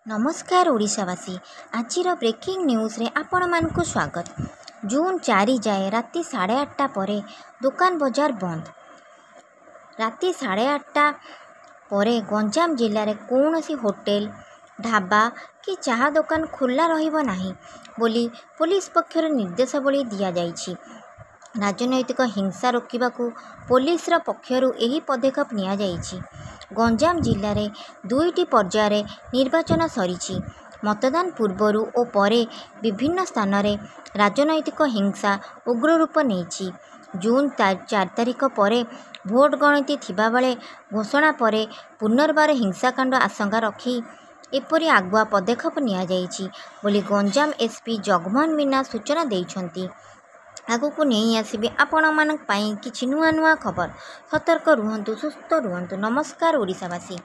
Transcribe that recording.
नमस्कार ओडिशावासी आजिर breaking news रे आपण मानकु स्वागत। जून 4 जाए राति 8:30 पर दुकान बजार बंद। राति 8:30 पर गंजाम जिले में कौन सी होटेल ढाबा कि चाहा दुकान खोला रहिबो नाही बोली पुलिस पक्षर निर्देशावली दिया जाइछि। राजनैतिक हिंसा रोकवाकू पुलिस पक्षरु एही पदक्षेप निया जाइछि। गंजाम जिले में 2टी पर्यायर निर्वाचन सरी मतदान पूर्वरु और परे विभिन्न स्थान रे राजनैतिक हिंसा उग्र रूप नहीं। जून 4 तारिख पर भोट गणति थिबा बेले घोषणा पर पुनर्बार हिंसाकांड आशंका रखी एपरी आगुआ पदक्षेप निया जाइछि बोली गंजाम एसपी जगमोहन मीना सूचना देइछन्ति। आगुकू नहीं आसबे आपण मानक पई किछि नुआ नुआ खबर। सतर्क रुहंतु, सुस्थ रुहंतु। नमस्कार ओडिशावासी।